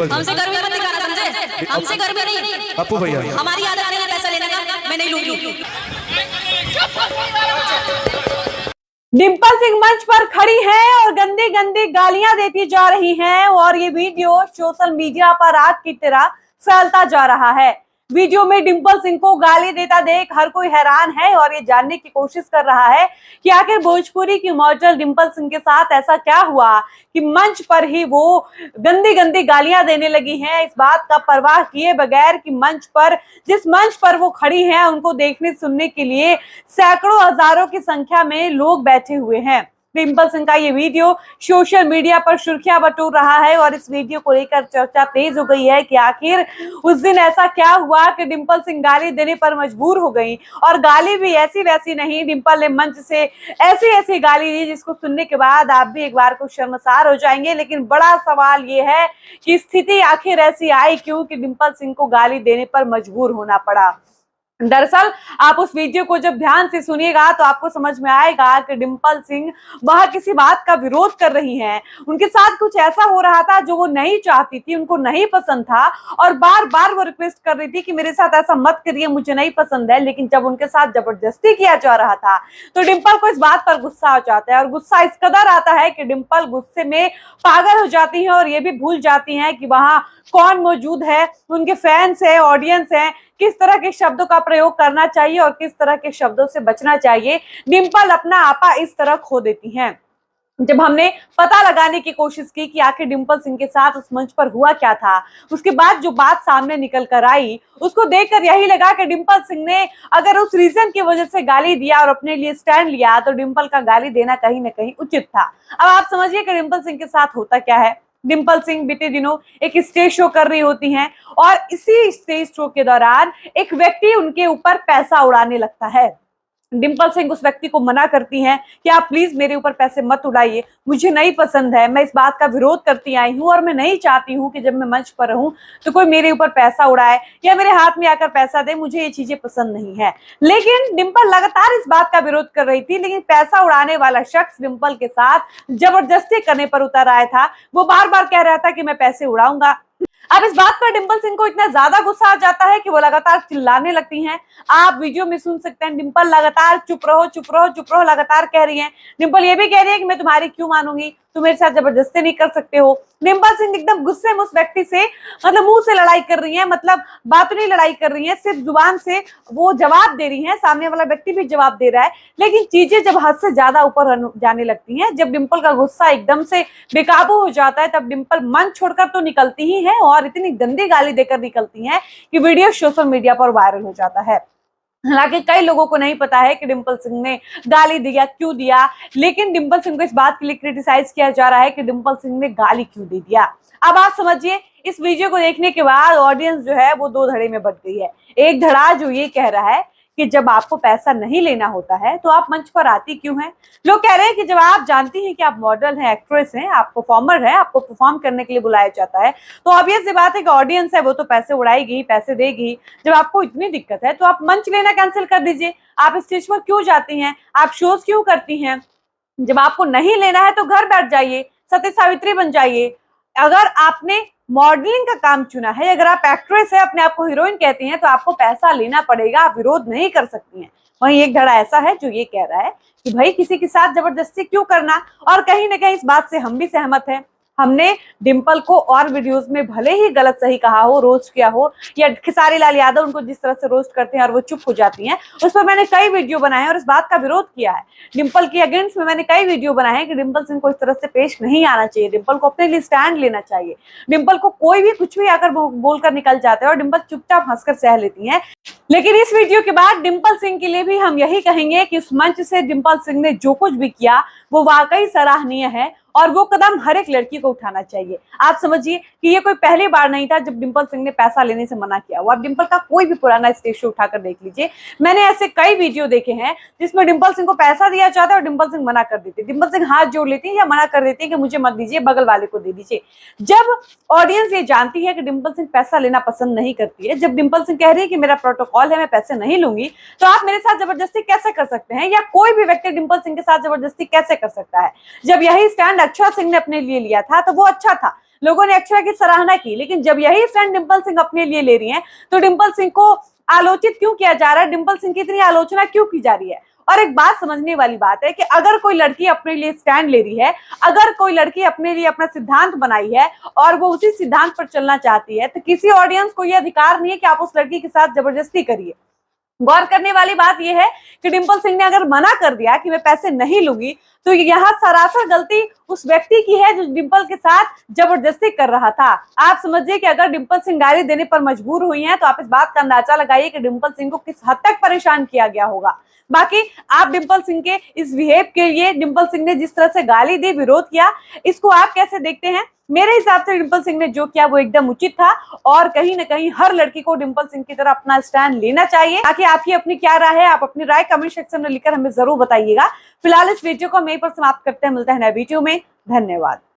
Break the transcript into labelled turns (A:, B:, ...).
A: हमसे गर्मी मत दिखाना, समझे? हमसे गर्मी नहीं,
B: अपू भैया
A: हमारी आदत नहीं है पैसा लेने का, मैं नहीं लूंगी।
C: डिंपल सिंह मंच पर खड़ी हैं और गंदी गंदी गालियां देती जा रही हैं और ये वीडियो सोशल मीडिया पर आग की तरह फैलता जा रहा है। वीडियो में डिंपल सिंह को गाली देता देख हर कोई हैरान है और ये जानने की कोशिश कर रहा है कि आखिर भोजपुरी की मॉडल डिंपल सिंह के साथ ऐसा क्या हुआ कि मंच पर ही वो गंदी गंदी गालियां देने लगी हैं, इस बात का परवाह किए बगैर कि जिस मंच पर वो खड़ी हैं उनको देखने सुनने के लिए सैकड़ों हजारों की संख्या में लोग बैठे हुए हैं। डिंपल सिंह का ये वीडियो सोशल मीडिया पर सुर्खियां बटोर रहा है और इस वीडियो को लेकर चर्चा तेज हो गई है कि आखिर उस दिन ऐसा क्या हुआ कि डिंपल सिंह गाली देने पर मजबूर हो गई। और गाली भी ऐसी वैसी नहीं, डिंपल ने मंच से ऐसी ऐसी गाली दी जिसको सुनने के बाद आप भी एक बार को शर्मसार हो जाएंगे। लेकिन बड़ा सवाल ये है कि स्थिति आखिर ऐसी आई क्यों कि डिंपल सिंह को गाली देने पर मजबूर होना पड़ा। दरअसल आप उस वीडियो को जब ध्यान से सुनिएगा तो आपको समझ में आएगा कि डिंपल सिंह वह किसी बात का विरोध कर रही हैं। उनके साथ कुछ ऐसा हो रहा था जो वो नहीं चाहती थी, उनको नहीं पसंद था और बार बार वो रिक्वेस्ट कर रही थी कि मेरे साथ ऐसा मत करिए, मुझे नहीं पसंद है। लेकिन जब उनके साथ जबरदस्ती किया जा रहा था तो डिंपल को इस बात पर गुस्सा आ जाता है और गुस्सा इस कदर आता है कि डिंपल गुस्से में पागल हो जाती है और ये भी भूल जाती है कि वहां कौन मौजूद है, उनके फैंस है, ऑडियंस है, किस तरह के शब्दों का प्रयोग करना चाहिए और किस तरह के शब्दों से बचना चाहिए। डिंपल अपना आपा इस तरह खो देती हैं। जब हमने पता लगाने की कोशिश की कि आखिर डिंपल सिंह के साथ उस मंच पर हुआ क्या था, उसके बाद जो बात सामने निकल कर आई उसको देखकर यही लगा कि डिंपल सिंह ने अगर उस रीजन की वजह से गाली दिया और अपने लिए स्टैंड लिया तो डिंपल का गाली देना कहीं ना कहीं उचित था। अब आप समझिए कि डिंपल सिंह के साथ होता क्या है। डिंपल सिंह बीते दिनों एक स्टेज शो कर रही होती हैं और इसी स्टेज शो के दौरान एक व्यक्ति उनके ऊपर पैसा उड़ाने लगता है। डिंपल सिंह उस व्यक्ति को मना करती हैं कि आप प्लीज मेरे ऊपर पैसे मत उड़ाइए, मुझे नहीं पसंद है, मैं इस बात का विरोध करती आई हूँ और मैं नहीं चाहती हूँ कि जब मैं मंच पर रहूं तो कोई मेरे ऊपर पैसा उड़ाए या मेरे हाथ में आकर पैसा दे, मुझे ये चीजें पसंद नहीं है। लेकिन डिंपल लगातार इस बात का विरोध कर रही थी, लेकिन पैसा उड़ाने वाला शख्स डिंपल के साथ जबरदस्ती करने पर उतर आया था। वो बार बार कह रहा था कि मैं पैसे उड़ाऊंगा। अब इस बात पर डिंपल सिंह को इतना ज्यादा गुस्सा आ जाता है कि वो लगातार चिल्लाने लगती हैं। आप वीडियो में सुन सकते हैं डिंपल लगातार चुप रहो चुप रहो चुप रहो लगातार कह रही हैं। डिंपल ये भी कह रही है कि मैं तुम्हारी क्यों मानूंगी, तुम मेरे साथ जबरदस्ती नहीं कर सकते हो। डिंपल सिंह एकदम गुस्से में उस व्यक्ति से मतलब मुंह से लड़ाई कर रही है, मतलब बातूनी लड़ाई कर रही है, सिर्फ जुबान से वो जवाब दे रही है, सामने वाला व्यक्ति भी जवाब दे रहा है। लेकिन चीजें जब हद से ज्यादा ऊपर जाने लगती हैं, जब डिंपल का गुस्सा एकदम से बेकाबू हो जाता है तब डिंपल मंच छोड़कर तो निकलती ही है और इतनी गंदी गाली देकर निकलती हैं कि वीडियो सोशल मीडिया पर वायरल हो जाता है। हालांकि कई लोगों को नहीं पता है कि डिंपल सिंह ने गाली दिया क्यों दिया, लेकिन डिंपल सिंह को इस बात के लिए क्रिटिसाइज किया जा रहा है कि डिंपल सिंह ने गाली क्यों दे दिया। अब आप समझिए इस वीडियो को देखने के बाद ऑडियंस जो है वो दो धड़े में बट गई है। एक धड़ा जो ये कह रहा है कि जब आपको पैसा नहीं लेना होता है तो आप मंच पर आती क्यों हैं। लोग कह रहे हैं कि जब आप जानती हैं कि आप मॉडल हैं, एक्ट्रेस हैं, आप परफॉर्मर हैं, आपको परफॉर्म करने के लिए बुलाया जाता है तो ऑब्वियस सी बात है कि ऑडियंस है वो तो पैसे उड़ाएगी, पैसे देगी। जब आपको इतनी दिक्कत है तो आप मंच लेना कैंसिल कर दीजिए। आप स्टेज पर क्यों जाती हैं, आप शोज क्यों करती हैं। जब आपको नहीं लेना है तो घर बैठ जाइए, सती सावित्री बन जाइए। अगर आपने मॉडलिंग का काम चुना है, अगर आप एक्ट्रेस है, अपने आप को हीरोइन कहती हैं तो आपको पैसा लेना पड़ेगा, आप विरोध नहीं कर सकती हैं। वहीं एक धड़ा ऐसा है जो ये कह रहा है कि भाई किसी के साथ जबरदस्ती क्यों करना। और कहीं ना कहीं इस बात से हम भी सहमत हैं। हमने डिंपल को और वीडियोस में भले ही गलत सही कहा हो, रोस्ट किया हो, या खेसारी लाल यादव उनको जिस तरह से रोस्ट करते हैं और वो चुप हो जाती हैं, उस पर मैंने कई वीडियो बनाए हैं और इस बात का विरोध किया है। डिंपल के अगेंस्ट में मैंने कई वीडियो बनाए हैं कि डिंपल सिंह को इस तरह से पेश नहीं आना चाहिए, डिंपल को अपने लिए स्टैंड लेना चाहिए। डिंपल को कोई भी कुछ भी आकर बोलकर निकल जाता है और डिंपल चुपचाप हंसकर सह लेती है। लेकिन इस वीडियो के बाद डिंपल सिंह के लिए भी हम यही कहेंगे कि उस मंच से डिंपल सिंह ने जो कुछ भी किया वो वाकई सराहनीय है और वो कदम हर एक लड़की को उठाना चाहिए। आप समझिए कि ये कोई पहली बार नहीं था जब डिंपल सिंह ने पैसा लेने से मना किया हुआ। आप डिंपल का कोई भी पुराना स्टेज शो उठाकर देख लीजिए, मैंने ऐसे कई वीडियो देखे हैं जिसमें डिंपल सिंह को पैसा दिया जाता है और डिंपल सिंह मना कर देती, डिंपल सिंह हाथ जोड़ लेती या मना कर देती है कि मुझे मत दीजिए, बगल वाले को दे दीजिए। जब ऑडियंस ये जानती है कि डिंपल सिंह पैसा लेना पसंद नहीं करती है, जब डिंपल सिंह कह रही है कि मेरा प्रोटोकॉल है, मैं पैसे नहीं लूंगी, तो आप मेरे साथ जबरदस्ती कैसे कर सकते हैं, या कोई भी व्यक्ति डिंपल सिंह के साथ जबरदस्ती कैसे कर सकता है। जब यही स्टैंड अक्षरा सिंह ने अपने लिए लिया था तो वो अच्छा था, लोगों ने अक्षरा की सराहना की, लेकिन जब यही स्टैंड डिंपल सिंह अपने लिए ले रही हैं तो डिंपल सिंह को आलोचित क्यों किया जा रहा है, डिंपल सिंह की इतनी आलोचना क्यों की जा रही है। और एक बात समझने वाली बात है कि अगर कोई लड़की अपने लिए स्टैंड ले रही है, अगर कोई लड़की अपने लिए अपना सिद्धांत बनाई है और वो उसी सिद्धांत पर चलना चाहती है, तो किसी ऑडियंस को यह अधिकार नहीं है कि आप उस लड़की के साथ जबरदस्ती करिए। गौर करने वाली बात यह है कि डिंपल सिंह ने अगर मना कर दिया कि मैं पैसे नहीं लूंगी, तो यहाँ सरासर गलती उस व्यक्ति की है जो डिंपल के साथ जबरदस्ती कर रहा था। आप समझिए कि अगर डिंपल सिंह गाली देने पर मजबूर हुई हैं, तो आप इस बात का अंदाजा लगाइए कि डिंपल सिंह को किस हद तक परेशान किया गया होगा। बाकी आप डिंपल सिंह के इस बिहेव के लिए, डिंपल सिंह ने जिस तरह से गाली दी, विरोध किया, इसको आप कैसे देखते हैं? मेरे हिसाब से डिंपल सिंह ने जो किया वो एकदम उचित था और कहीं ना कहीं हर लड़की को डिंपल सिंह की तरह अपना स्टैंड लेना चाहिए। ताकि आपकी अपनी क्या राय है, आप अपनी राय कमेंट सेक्शन में लिखकर हमें जरूर बताइएगा। फिलहाल इस वीडियो को हम यहीं पर समाप्त करते हैं, मिलते हैं नए वीडियो में। धन्यवाद।